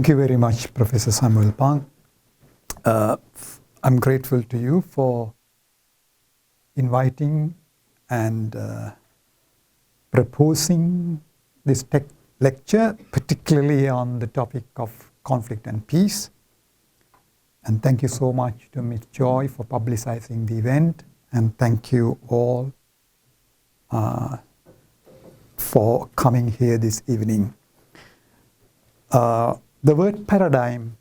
Thank you very much, Professor Samuel Pang. I'm grateful to you for inviting and proposing this lecture, particularly on the topic of conflict and peace. And thank you so much to Ms. Joy for publicizing the event. And thank you all for coming here this evening. The word paradigm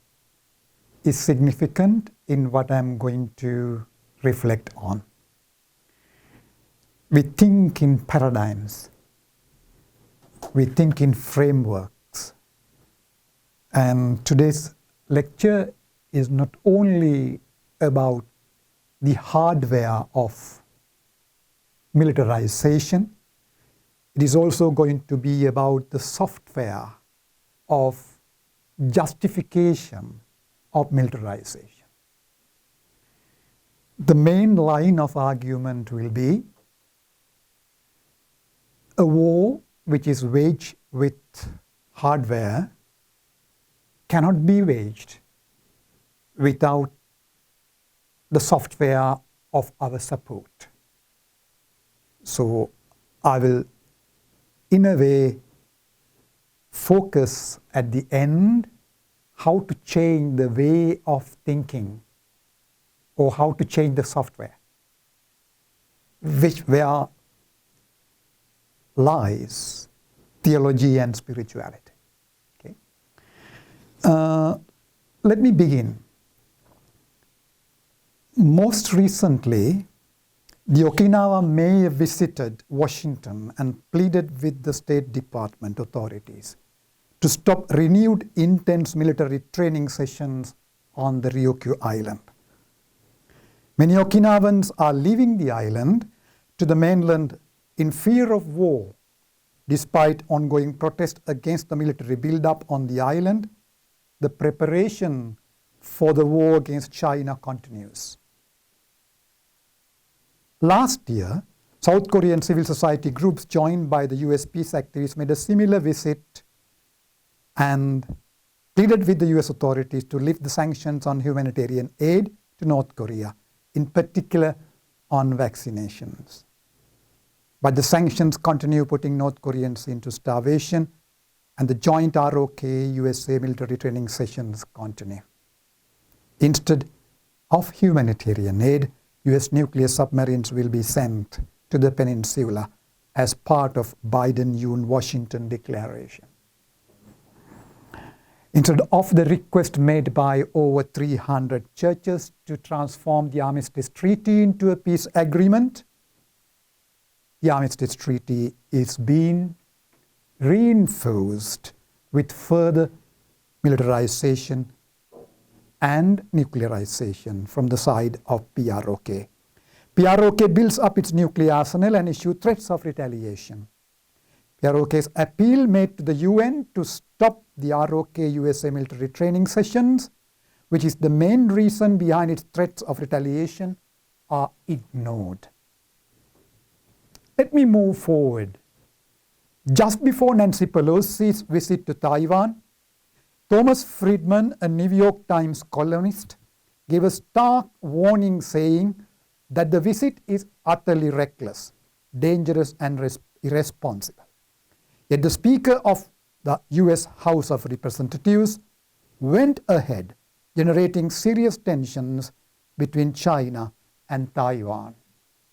is significant in what I'm going to reflect on. We think in paradigms. We think in frameworks. And today's lecture is not only about the hardware of militarization, it is also going to be about the software of justification of militarization. The main line of argument will be a war which is waged with hardware cannot be waged without the software of our support. So I will, in a way, focus at the end how to change the way of thinking or how to change the software, where lies theology and spirituality. Okay? Let me begin. Most recently, the Okinawa mayor visited Washington and pleaded with the State Department authorities to stop renewed intense military training sessions on the Ryukyu Island. Many Okinawans are leaving the island to the mainland in fear of war, despite ongoing protests against the military buildup on the island. The preparation for the war against China continues. Last year, South Korean civil society groups joined by the US peace activists made a similar visit and pleaded with the US authorities to lift the sanctions on humanitarian aid to North Korea, in particular on vaccinations. But the sanctions continue putting North Koreans into starvation, and the joint ROK-USA military training sessions continue. Instead of humanitarian aid, US nuclear submarines will be sent to the peninsula as part of Biden-Yoon Washington declaration. Instead of the request made by over 300 churches to transform the Armistice Treaty into a peace agreement, the Armistice Treaty is being reinforced with further militarization and nuclearization from the side of PROK. PROK builds up its nuclear arsenal and issues threats of retaliation. PROK's appeal made to the UN to stop the ROK-USA military training sessions, which is the main reason behind its threats of retaliation, are ignored. Let me move forward. Just before Nancy Pelosi's visit to Taiwan, Thomas Friedman, a New York Times columnist, gave a stark warning saying that the visit is utterly reckless, dangerous, and irresponsible. Yet the Speaker of the US House of Representatives went ahead, generating serious tensions between China and Taiwan,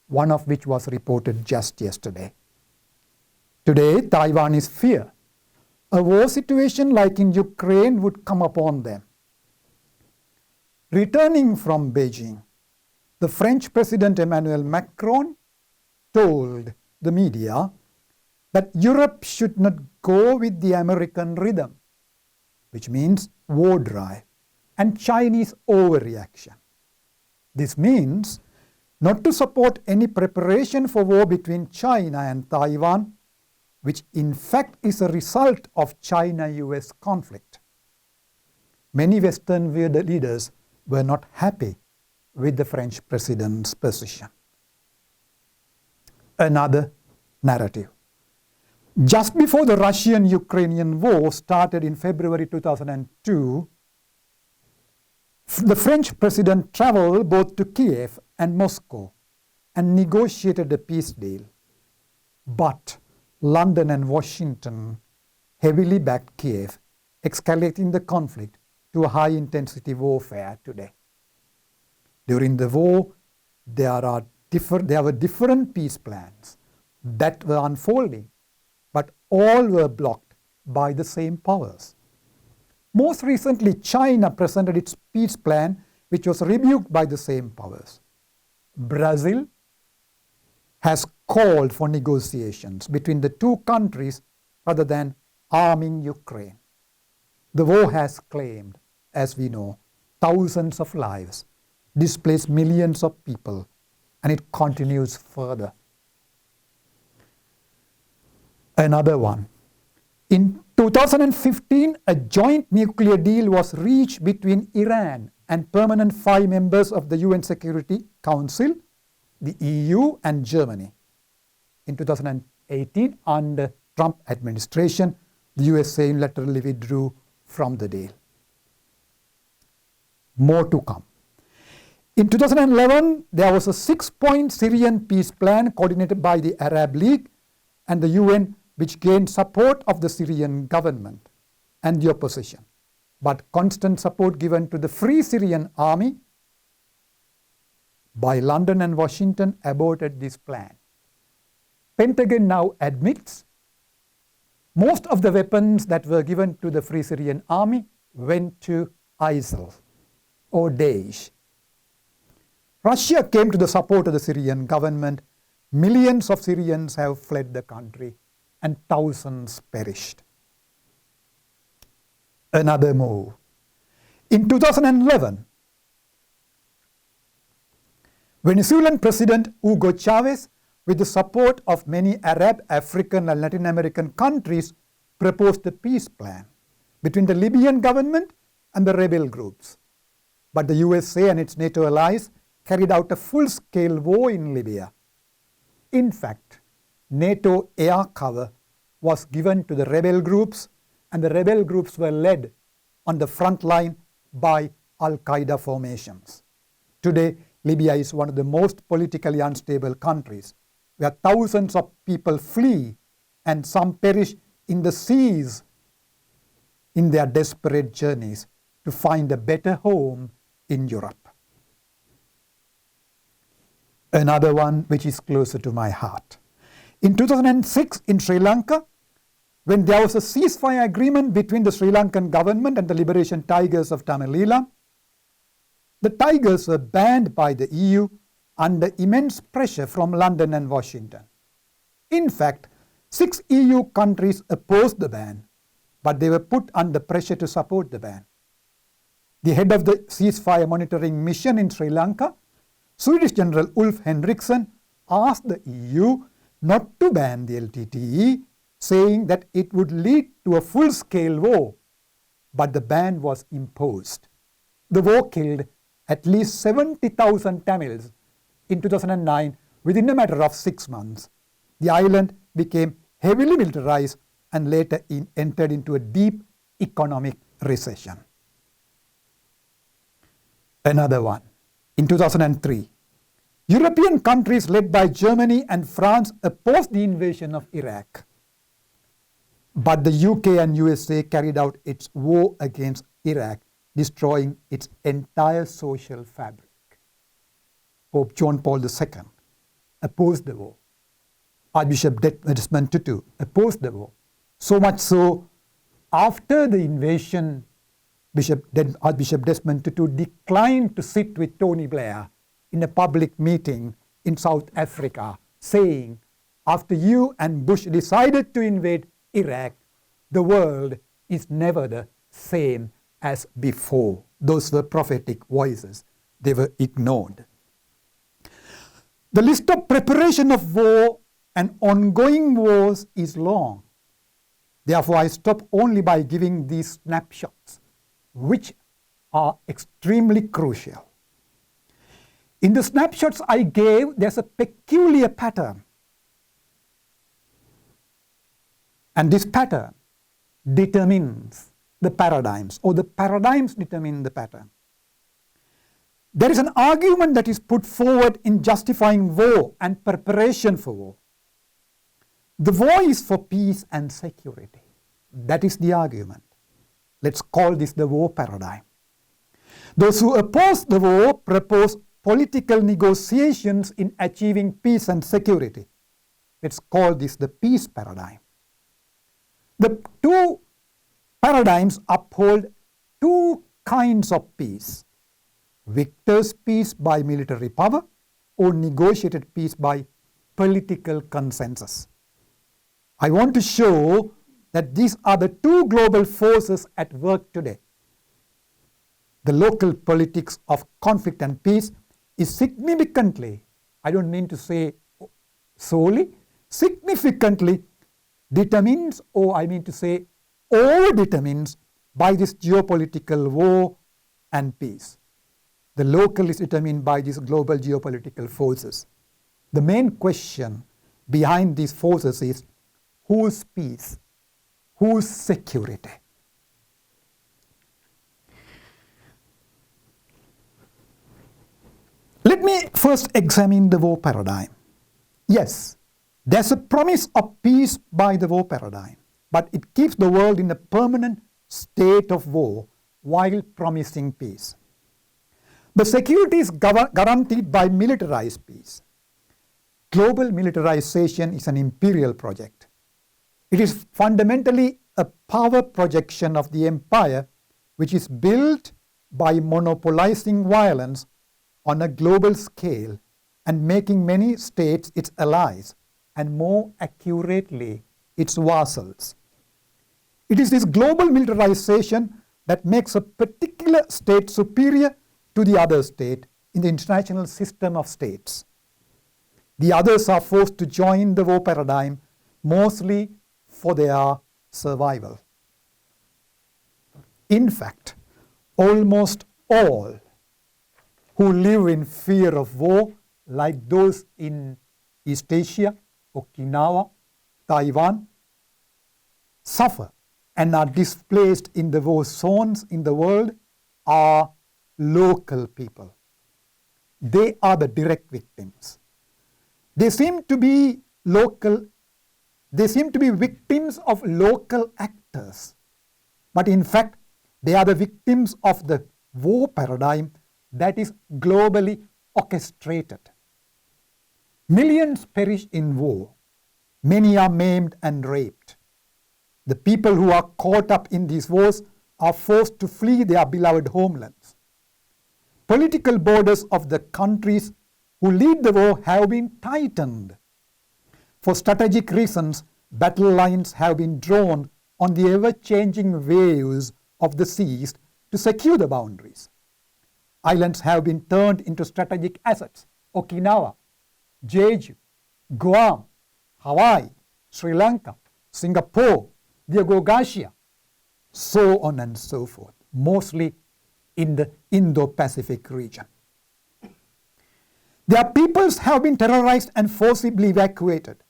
one of which was reported just yesterday. Today, Taiwan is fear. A war situation like in Ukraine would come upon them. Returning from Beijing, the French President Emmanuel Macron told the media that Europe should not go with the American rhythm, which means war drive and Chinese overreaction. This means not to support any preparation for war between China and Taiwan, which in fact is a result of China-US conflict. Many Western leaders were not happy with the French president's position. Another narrative. Just before the Russian-Ukrainian war started in February 2002, the French president traveled both to Kiev and Moscow and negotiated a peace deal. But London and Washington heavily backed Kiev, escalating the conflict to a high-intensity warfare today. During the war, there were different peace plans that were unfolding, but all were blocked by the same powers. Most recently, China presented its peace plan, which was rebuked by the same powers. Brazil has called for negotiations between the two countries rather than arming Ukraine. The war has claimed, as we know, thousands of lives, displaced millions of people, and it continues further. Another one. In 2015, a joint nuclear deal was reached between Iran and permanent 5 members of the UN Security Council, the EU and Germany. In 2018, under Trump administration, the USA unilaterally withdrew from the deal. More to come. In 2011, there was a 6-point Syrian peace plan coordinated by the Arab League and the UN, which gained support of the Syrian government and the opposition. But constant support given to the Free Syrian Army by London and Washington aborted this plan. Pentagon now admits most of the weapons that were given to the Free Syrian Army went to ISIL or Daesh. Russia came to the support of the Syrian government. Millions of Syrians have fled the country and thousands perished. Another move. In 2011, Venezuelan President Hugo Chavez, with the support of many Arab, African, and Latin American countries, proposed a peace plan between the Libyan government and the rebel groups. But the USA and its NATO allies carried out a full-scale war in Libya. In fact, NATO air cover was given to the rebel groups, and the rebel groups were led on the front line by Al-Qaeda formations. Today, Libya is one of the most politically unstable countries, where thousands of people flee and some perish in the seas in their desperate journeys to find a better home in Europe. Another one which is closer to my heart. In 2006 in Sri Lanka, when there was a ceasefire agreement between the Sri Lankan government and the Liberation Tigers of Tamil Eelam, the Tigers were banned by the EU under immense pressure from London and Washington. In fact, 6 EU countries opposed the ban, but they were put under pressure to support the ban. The head of the ceasefire monitoring mission in Sri Lanka, Swedish General Ulf Henriksson, asked the EU not to ban the LTTE, saying that it would lead to a full-scale war, but the ban was imposed. The war killed at least 70,000 Tamils in 2009 within a matter of 6 months. The island became heavily militarized and later entered into a deep economic recession. Another one. In 2003, European countries led by Germany and France opposed the invasion of Iraq. But the UK and USA carried out its war against Iraq, destroying its entire social fabric. Pope John Paul II opposed the war. Archbishop Desmond Tutu opposed the war. So much so, after the invasion, Archbishop Desmond Tutu declined to sit with Tony Blair in a public meeting in South Africa, saying, after you and Bush decided to invade Iraq, the world is never the same as before. Those were prophetic voices. They were ignored. The list of preparation of war and ongoing wars is long. Therefore, I stop only by giving these snapshots, which are extremely crucial. In the snapshots I gave, there's a peculiar pattern. And this pattern determines the paradigms, or the paradigms determine the pattern. There is an argument that is put forward in justifying war and preparation for war. The war is for peace and security. That is the argument. Let's call this the war paradigm. Those who oppose the war propose political negotiations in achieving peace and security. Let's call this the peace paradigm. The two paradigms uphold two kinds of peace: victor's peace by military power, or negotiated peace by political consensus. I want to show that these are the two global forces at work today. The local politics of conflict and peace is significantly, I don't mean to say solely, significantly determines, or I mean to say over-determines by this geopolitical war and peace. The local is determined by these global geopolitical forces. The main question behind these forces is whose peace, whose security? Let me first examine the war paradigm. Yes, there's a promise of peace by the war paradigm, but it keeps the world in a permanent state of war while promising peace. The security is guaranteed by militarized peace. Global militarization is an imperial project. It is fundamentally a power projection of the empire, which is built by monopolizing violence on a global scale and making many states its allies, and more accurately, its vassals. It is this global militarization that makes a particular state superior to the other state in the international system of states. The others are forced to join the war paradigm, mostly for their survival. In fact, almost all who live in fear of war, like those in East Asia, Okinawa, Taiwan, suffer and are displaced in the war zones in the world, are local people. They are the direct victims. They seem to be victims of local actors, but in fact, they are the victims of the war paradigm that is globally orchestrated. Millions perish in war. Many are maimed and raped. The people who are caught up in these wars are forced to flee their beloved homelands. Political borders of the countries who lead the war have been tightened. For strategic reasons, battle lines have been drawn on the ever-changing waves of the seas to secure the boundaries. Islands have been turned into strategic assets: Okinawa, Jeju, Guam, Hawaii, Sri Lanka, Singapore, Diego Garcia, so on and so forth, mostly in the Indo-Pacific region. Their peoples have been terrorized and forcibly evacuated.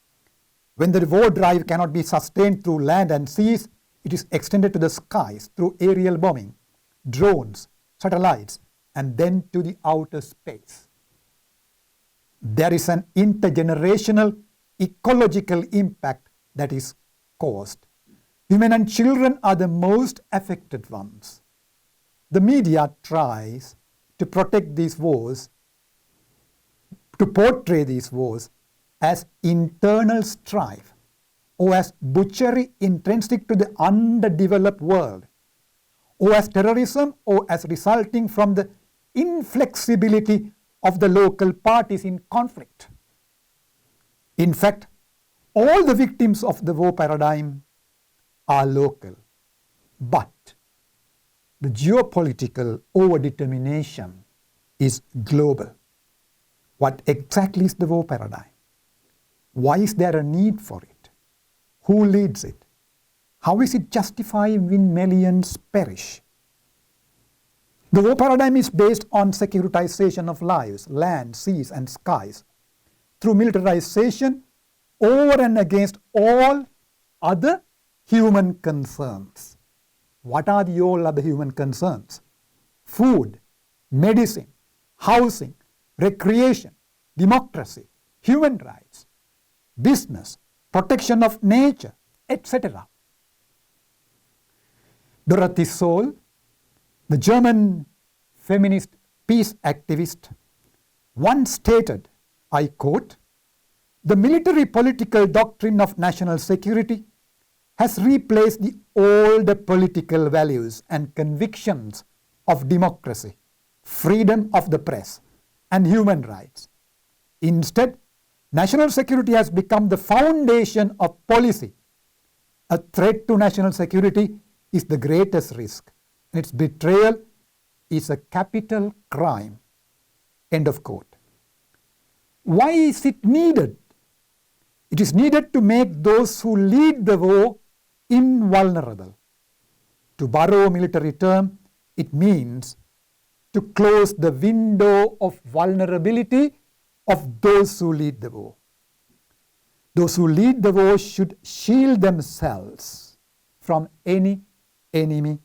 When the war drive cannot be sustained through land and seas, it is extended to the skies through aerial bombing, drones, satellites, and then to the outer space. There is an intergenerational ecological impact that is caused. Women and children are the most affected ones. The media tries to protect these wars, to portray these wars as internal strife or as butchery intrinsic to the underdeveloped world, or as terrorism, or as resulting from the inflexibility of the local parties in conflict. In fact, all the victims of the war paradigm are local, but the geopolitical overdetermination is global. What exactly is the war paradigm? Why is there a need for it? Who leads it? How is it justified when millions perish? The war paradigm is based on securitization of lives, land, seas, and skies through militarization over and against all other human concerns. What are the all other human concerns? Food, medicine, housing, recreation, democracy, human rights, business, protection of nature, etc. Dorothy Sohl, the German feminist peace activist, once stated, I quote, "The military political doctrine of national security has replaced the old political values and convictions of democracy, freedom of the press, and human rights. Instead, national security has become the foundation of policy. A threat to national security is the greatest risk, and its betrayal is a capital crime." End of quote. Why is it needed? It is needed to make those who lead the war invulnerable. To borrow a military term, it means to close the window of vulnerability of those who lead the war. Those who lead the war should shield themselves from any enemy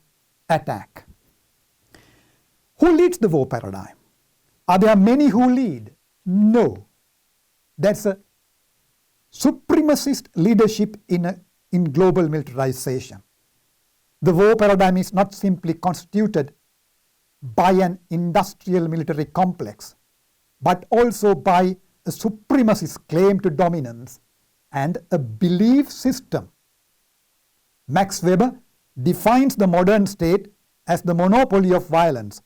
attack. Who leads the war paradigm? Are there many who lead? No. That's a supremacist leadership in global militarization. The war paradigm is not simply constituted by an industrial military complex, but also by a supremacist claim to dominance and a belief system. Max Weber defines the modern state as the monopoly of violence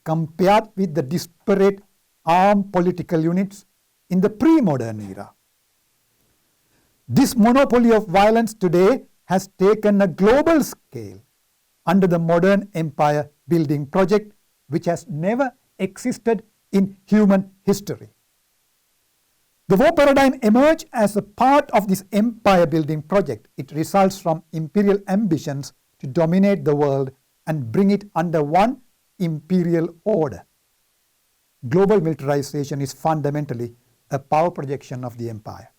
compared with the disparate armed political units in the pre-modern era. This monopoly of violence today has taken a global scale under the modern empire building project, which has never existed in human history. The war paradigm emerged as a part of this empire building project. It results from imperial ambitions to dominate the world and bring it under one imperial order. Global militarization is fundamentally a power projection of the empire.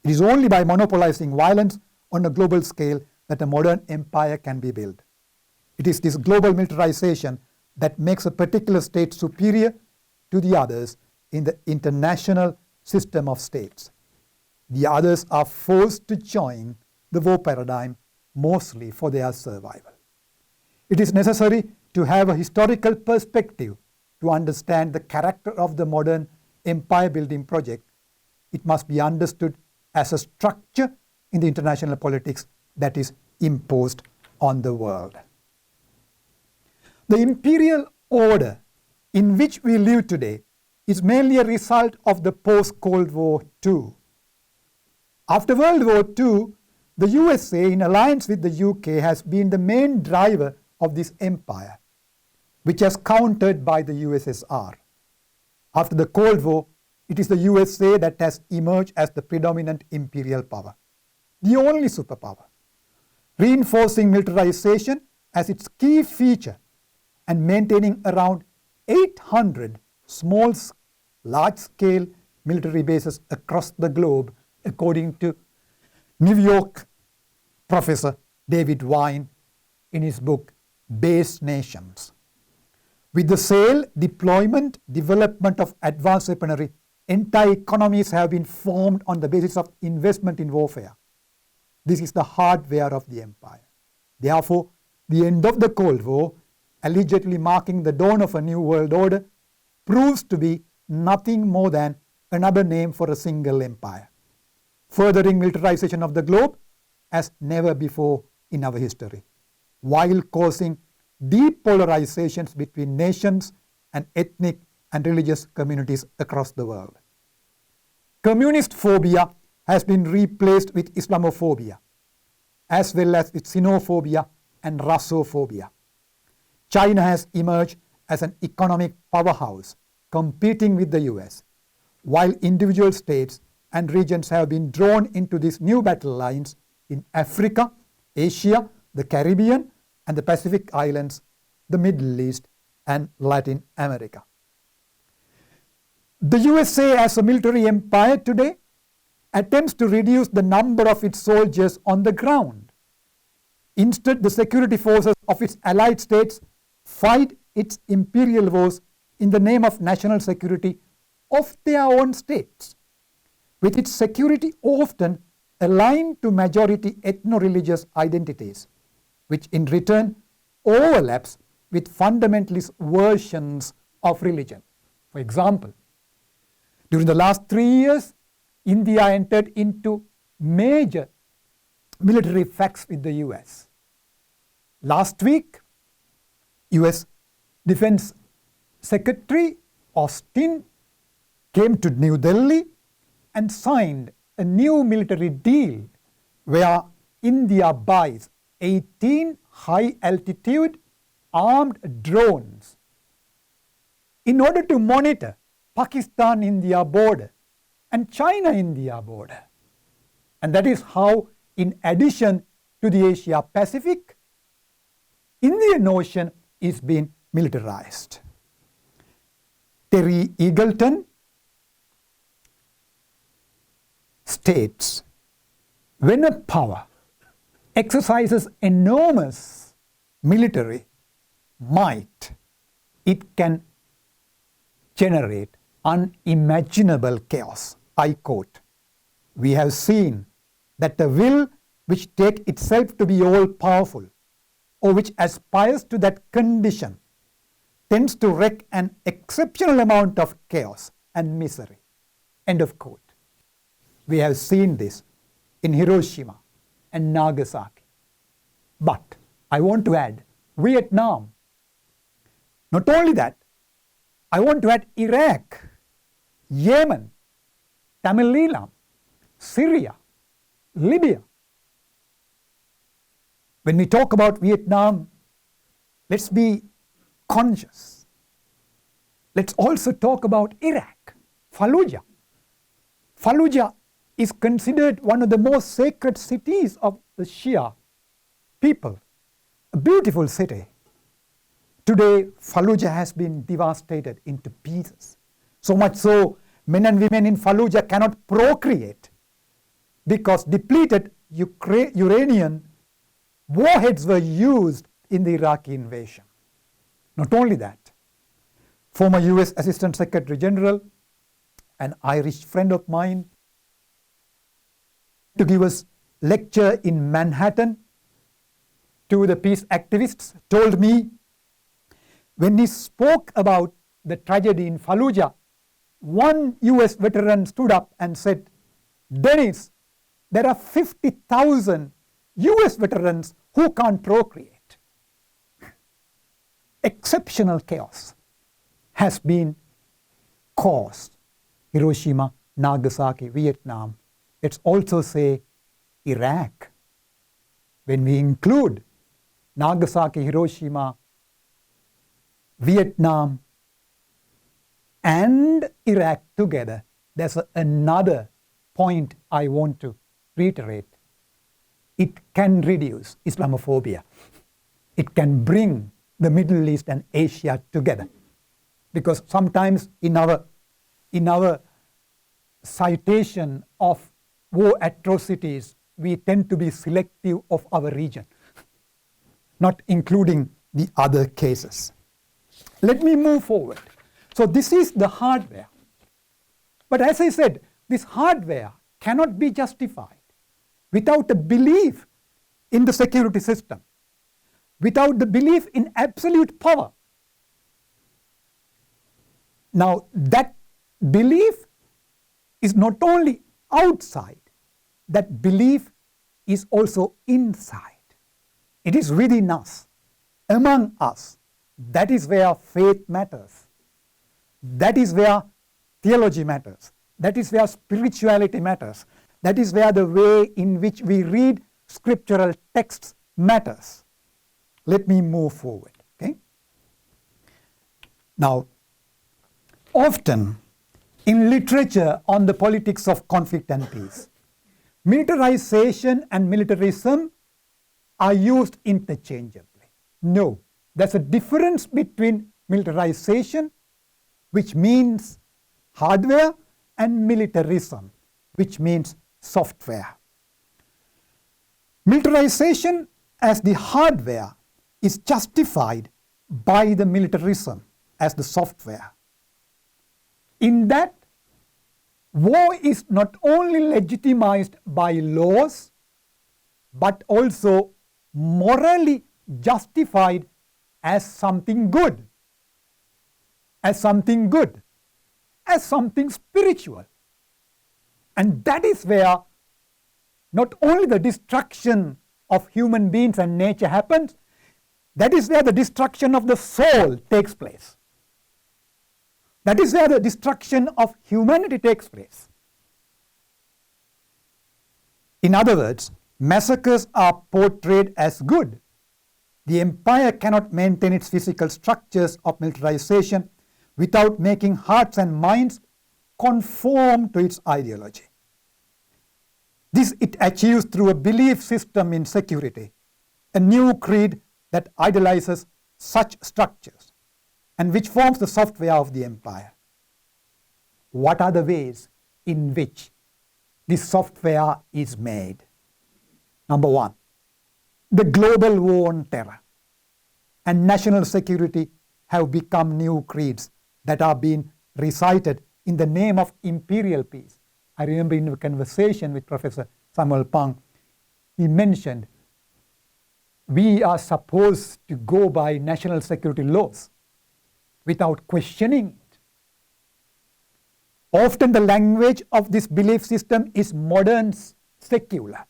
It is only by monopolizing violence on a global scale that a modern empire can be built. It is this global militarization that makes a particular state superior to the others in the international system of states. The others are forced to join the war paradigm mostly for their survival. It is necessary to have a historical perspective to understand the character of the modern empire building project. It must be understood as a structure in the international politics that is imposed on the world. The imperial order in which we live today is mainly a result of the post-Cold War II. After World War II, the USA, in alliance with the UK, has been the main driver of this empire, which is countered by the USSR. After the Cold War, it is the USA that has emerged as the predominant imperial power, the only superpower, reinforcing militarization as its key feature and maintaining around 800 small, large-scale military bases across the globe, according to New York professor David Wine in his book, Base Nations. With the sale, deployment, development of advanced weaponry, entire economies have been formed on the basis of investment in warfare. This is the hardware of the empire. Therefore, the end of the Cold War, allegedly marking the dawn of a new world order, proves to be nothing more than another name for a single empire, furthering militarization of the globe as never before in our history, while causing deep polarizations between nations and ethnic and religious communities across the world. Communist phobia has been replaced with Islamophobia, as well as with xenophobia and Russophobia. China has emerged as an economic powerhouse, competing with the US, while individual states and regions have been drawn into these new battle lines in Africa, Asia, the Caribbean, and the Pacific Islands, the Middle East, and Latin America. The USA, as a military empire today, attempts to reduce the number of its soldiers on the ground Instead, the security forces of its allied states fight its imperial wars in the name of national security of their own states, with its security often aligned to majority ethno-religious identities, which in return overlaps with fundamentalist versions of religion. For example, during the last 3 years, India entered into major military facts with the US. Last week, US Defense Secretary Austin came to New Delhi and signed a new military deal where India buys 18 high-altitude armed drones in order to monitor Pakistan-India border and China-India border. And that is how, in addition to the Asia-Pacific, Indian Ocean is being militarized. Terry Eagleton states, when a power exercises enormous military might, it can generate unimaginable chaos. I quote, "We have seen that the will which takes itself to be all-powerful, or which aspires to that condition, tends to wreak an exceptional amount of chaos and misery." End of quote. We have seen this in Hiroshima and Nagasaki. But I want to add Vietnam. Not only that, I want to add Iraq, Yemen, Tamil Eelam, Syria, Libya. When we talk about Vietnam, let's be conscious. Let's also talk about Iraq, Fallujah. Fallujah is considered one of the most sacred cities of the Shia people. A beautiful city. Today, Fallujah has been devastated into pieces. So much so, men and women in Fallujah cannot procreate because depleted uranium warheads were used in the Iraqi invasion. Not only that, former US Assistant Secretary General, an Irish friend of mine, to give us lecture in Manhattan to the peace activists, told me when he spoke about the tragedy in Fallujah, one US veteran stood up and said, "Dennis, there are 50,000 US veterans who can't procreate." Exceptional chaos has been caused. Hiroshima, Nagasaki, Vietnam. Let's also say Iraq. When we include Nagasaki, Hiroshima, Vietnam, and Iraq together, there's another point I want to reiterate. It can reduce Islamophobia. It can bring the Middle East and Asia together. Because sometimes in our citation of war atrocities, we tend to be selective of our region, not including the other cases. Let me move forward. So this is the hardware. But as I said, this hardware cannot be justified without a belief in the security system, without the belief in absolute power. Now, that belief is not only outside, that belief is also inside. It is within us, among us. That is where faith matters. That is where theology matters. That is where spirituality matters. That is where the way in which we read scriptural texts matters. Let me move forward. Okay? Now, often in literature on the politics of conflict and peace, militarization and militarism are used interchangeably. No, there's a difference between militarization, which means hardware, and militarism, which means software. Militarization as the hardware is justified by the militarism as the software. In that, war is not only legitimized by laws, but also morally justified as something good, as something good, as something spiritual. And that is where not only the destruction of human beings and nature happens, that is where the destruction of the soul takes place. That is where the destruction of humanity takes place. In other words, massacres are portrayed as good. The empire cannot maintain its physical structures of militarization without making hearts and minds conform to its ideology. This it achieves through a belief system in security, a new creed that idolizes such structures and which forms the software of the empire. What are the ways in which this software is made? Number one, the global war on terror and national security have become new creeds that are being recited in the name of imperial peace. I remember in a conversation with Professor Samuel Pang, he mentioned we are supposed to go by national security laws without questioning it. Often the language of this belief system is modern secular,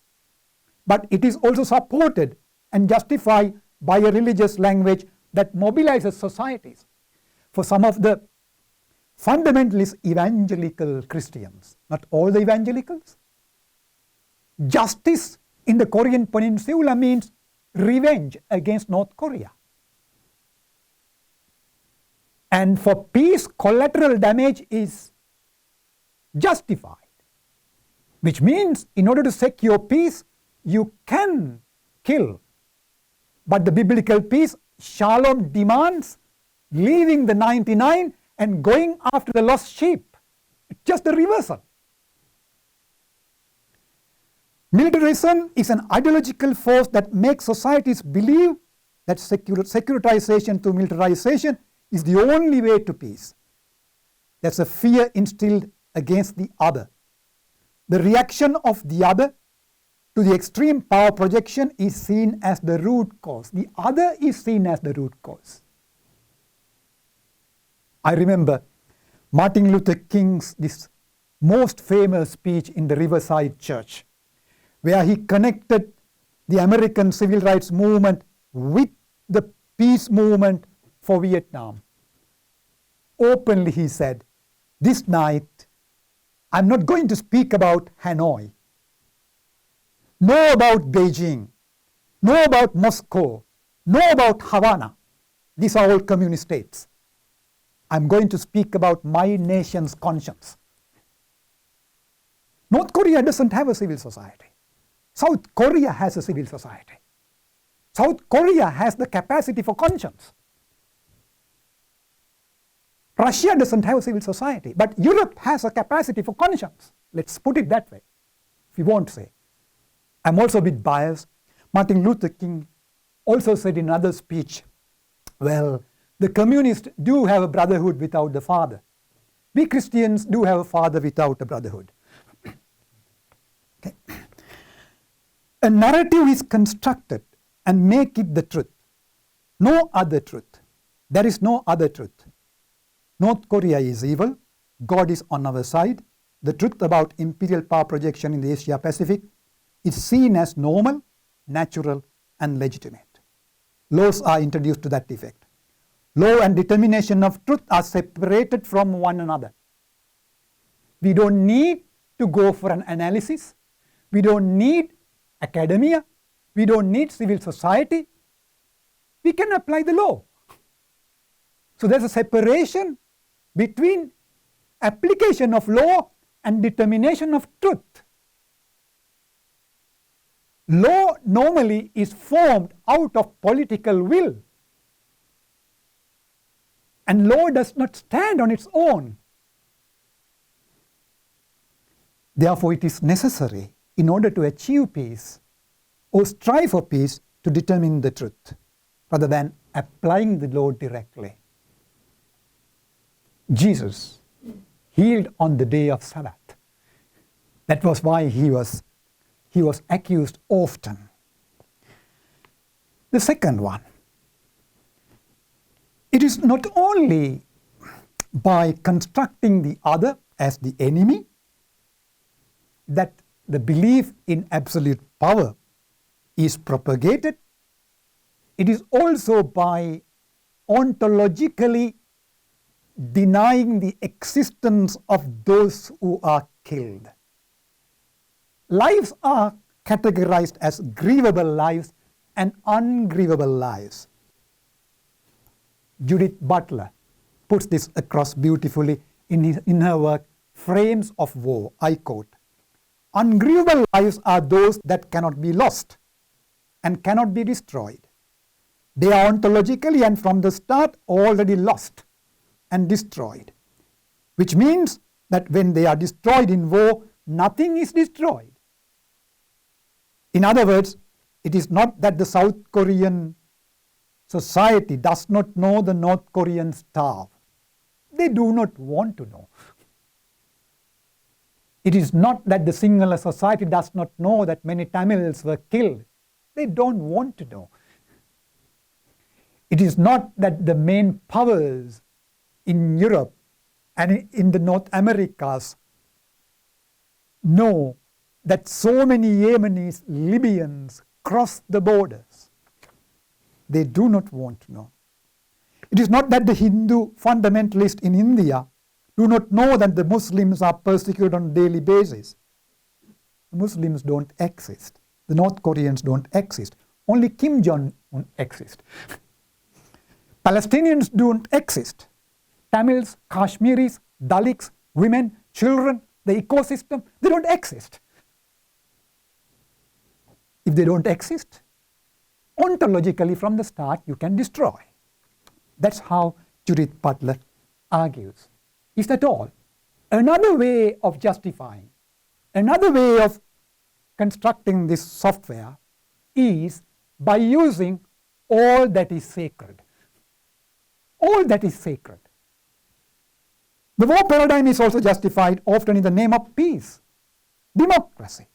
but it is also supported and justified by a religious language that mobilizes societies. For some of the fundamentalist evangelical Christians, not all the evangelicals, justice in the Korean Peninsula means revenge against North Korea. And for peace, collateral damage is justified, which means in order to secure peace, you can kill. But the biblical peace, shalom, demands leaving the 99 and going after the lost sheep. It's just a reversal. Militarism is an ideological force that makes societies believe that securitization through militarization is the only way to peace. There's a fear instilled against the other. The reaction of the other to the extreme power projection is seen as the root cause. The other is seen as the root cause. I remember Martin Luther King's this most famous speech in the Riverside Church, where he connected the American civil rights movement with the peace movement for Vietnam. Openly he said, "This night, I'm not going to speak about Hanoi, nor about Beijing, nor about Moscow, nor about Havana. These are all communist states. I'm going to speak about my nation's conscience." North Korea doesn't have a civil society. South Korea has a civil society. South Korea has the capacity for conscience. Russia doesn't have a civil society, but Europe has a capacity for conscience. Let's put it that way, if you want to say. I'm also a bit biased. Martin Luther King also said in another speech, well, the communists do have a brotherhood without the father. We Christians do have a father without a brotherhood. Okay. A narrative is constructed and make it the truth. No other truth. There is no other truth. North Korea is evil. God is on our side. The truth about imperial power projection in the Asia Pacific is seen as normal, natural, and legitimate. Laws are introduced to that effect. Law and determination of truth are separated from one another. We don't need to go for an analysis. We don't need academia. We don't need civil society. We can apply the law. So there's a separation between application of law and determination of truth. Law normally is formed out of political will. And law does not stand on its own. Therefore, it is necessary, in order to achieve peace or strive for peace, to determine the truth rather than applying the law directly. Jesus healed on the day of Sabbath. That was why he was accused often. The second one, it is not only by constructing the other as the enemy that the belief in absolute power is propagated, it is also by ontologically denying the existence of those who are killed. Lives are categorized as grievable lives and ungrievable lives. Judith Butler puts this across beautifully in her work, Frames of War. I quote, "Ungrievable lives are those that cannot be lost and cannot be destroyed. They are ontologically and from the start already lost and destroyed, which means that when they are destroyed in war, nothing is destroyed. In other words, it is not that the South Korean society does not know the North Koreans starve. They do not want to know. It is not that the Sinhala society does not know that many Tamils were killed. They don't want to know. It is not that the main powers in Europe and in the North Americas know that so many Yemenis, Libyans crossed the borders. They do not want to know. It is not that the Hindu fundamentalists in India do not know that the Muslims are persecuted on a daily basis. The Muslims don't exist. The North Koreans don't exist. Only Kim Jong-un exists. Palestinians don't exist. Tamils, Kashmiris, Dalits, women, children, the ecosystem, they don't exist. If they don't exist, ontologically from the start you can destroy. That's how Judith Butler argues. Is that all? Another way of justifying, another way of constructing this software is by using all that is sacred. All that is sacred. The war paradigm is also justified often in the name of peace, democracy,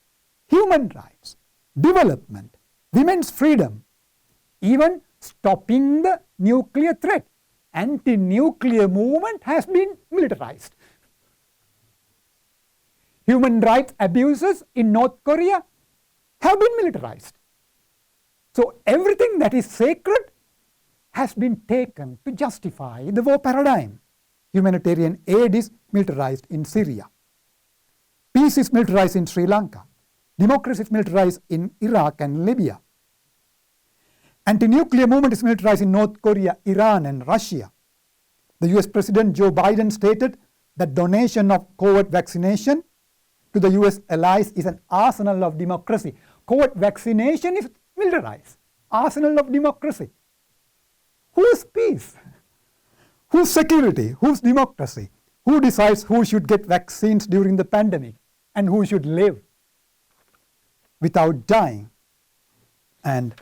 human rights, development, women's freedom, even stopping the nuclear threat. Anti-nuclear movement has been militarized. Human rights abuses in North Korea have been militarized. So everything that is sacred has been taken to justify the war paradigm. Humanitarian aid is militarized in Syria. Peace is militarized in Sri Lanka. Democracy is militarized in Iraq and Libya. Anti-nuclear movement is militarized in North Korea, Iran and Russia. The US President Joe Biden stated that donation of covert vaccination to the US allies is an arsenal of democracy. Covert vaccination is militarized. Arsenal of democracy. Whose peace? Whose security? Whose democracy? Who decides who should get vaccines during the pandemic and who should live without dying? And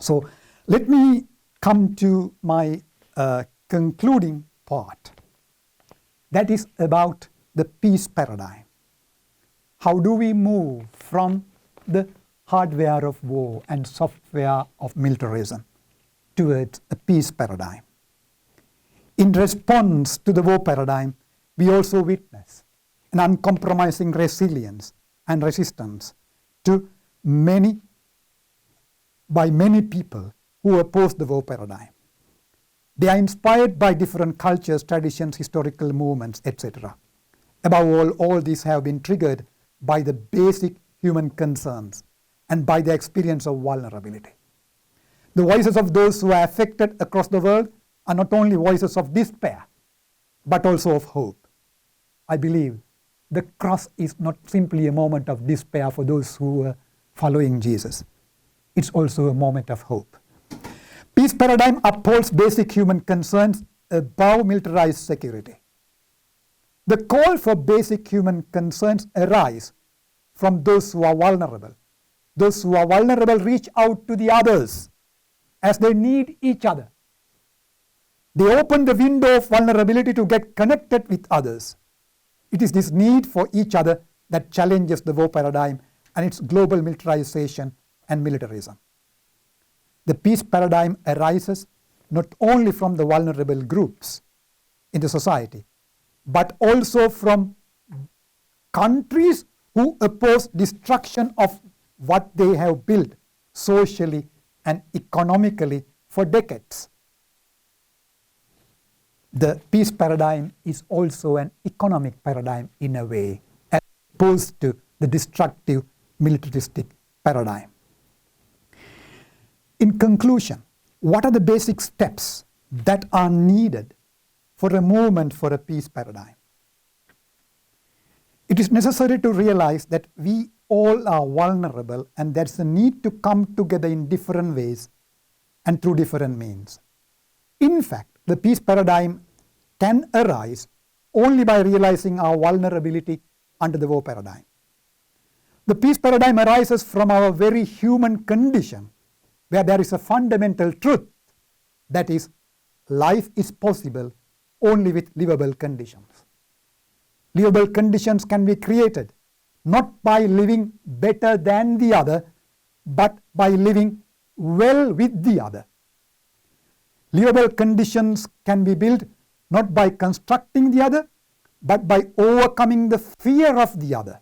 so let me come to my concluding part. That is about the peace paradigm. How do we move from the hardware of war and software of militarism towards a peace paradigm? In response to the war paradigm, we also witness an uncompromising resilience and resistance to by many people who oppose the war paradigm. They are inspired by different cultures, traditions, historical movements, etc. Above all these have been triggered by the basic human concerns and by the experience of vulnerability. The voices of those who are affected across the world are not only voices of despair, but also of hope. I believe the cross is not simply a moment of despair for those who are following Jesus. It's also a moment of hope. Peace paradigm upholds basic human concerns above militarized security. The call for basic human concerns arise from those who are vulnerable, those who are vulnerable reach out to the others as they need each other. They open the window of vulnerability to get connected with others. It is this need for each other that challenges the war paradigm and its global militarization and militarism. The peace paradigm arises not only from the vulnerable groups in the society, but also from countries who oppose destruction of what they have built socially and economically for decades. The peace paradigm is also an economic paradigm in a way, as opposed to the destructive militaristic paradigm. In conclusion, what are the basic steps that are needed for a movement for a peace paradigm? It is necessary to realize that we all are vulnerable and there's a need to come together in different ways and through different means. In fact, the peace paradigm can arise only by realizing our vulnerability under the war paradigm. The peace paradigm arises from our very human condition, where there is a fundamental truth, that is, life is possible only with livable conditions. Livable conditions can be created not by living better than the other, but by living well with the other. Livable conditions can be built not by constructing the other, but by overcoming the fear of the other.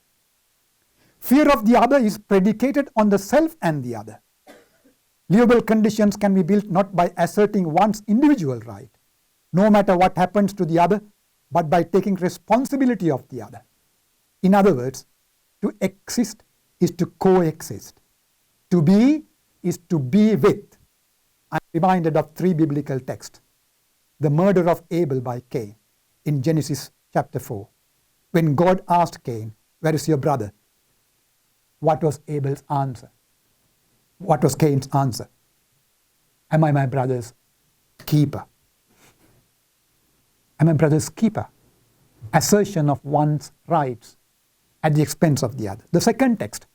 Fear of the other is predicated on the self and the other. Livable conditions can be built not by asserting one's individual right, no matter what happens to the other, but by taking responsibility of the other. In other words, to exist is to coexist. To be is to be with. I'm reminded of 3 biblical texts. The murder of Abel by Cain in Genesis chapter 4. When God asked Cain, "Where is your brother?" What was Abel's answer? What was Cain's answer? "Am I my brother's keeper?" Am I my brother's keeper? Assertion of one's rights at the expense of the other. The second text,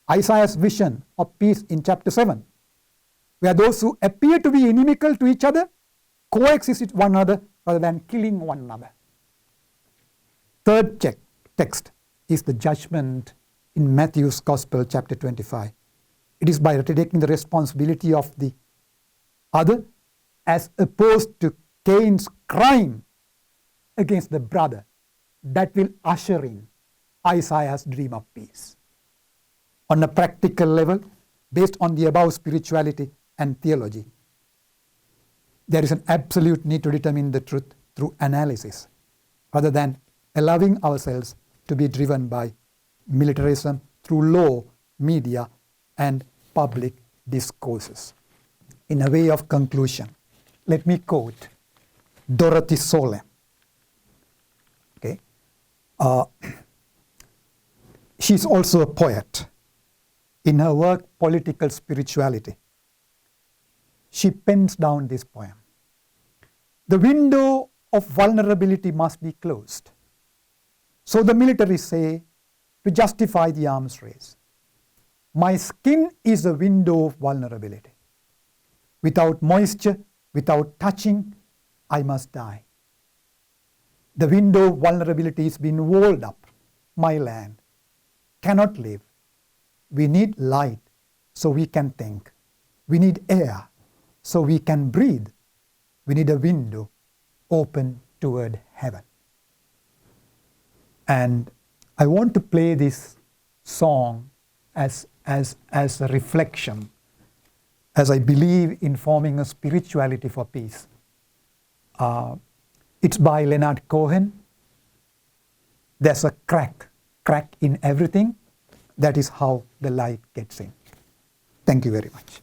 Isaiah's vision of peace in chapter 7, where those who appear to be inimical to each other coexist with one another rather than killing one another. Third text is the judgment in Matthew's Gospel, chapter 25. It is by taking the responsibility of the other as opposed to Cain's crime against the brother that will usher in Isaiah's dream of peace. On a practical level, based on the above spirituality and theology, there is an absolute need to determine the truth through analysis, rather than allowing ourselves to be driven by militarism through law, media, and public discourses. In a way of conclusion, let me quote Dorothy Solem. Okay, she's also a poet. In her work, Political Spirituality, she pens down this poem. The window of vulnerability must be closed. So the military say, to justify the arms race, my skin is a window of vulnerability. Without moisture, without touching, I must die. The window of vulnerability has been walled up. My land cannot live. We need light so we can think. We need air so we can breathe. We need a window open toward heaven. And I want to play this song as a reflection, as I believe in forming a spirituality for peace. It's by Leonard Cohen. There's a crack in everything. That is how the light gets in. Thank you very much.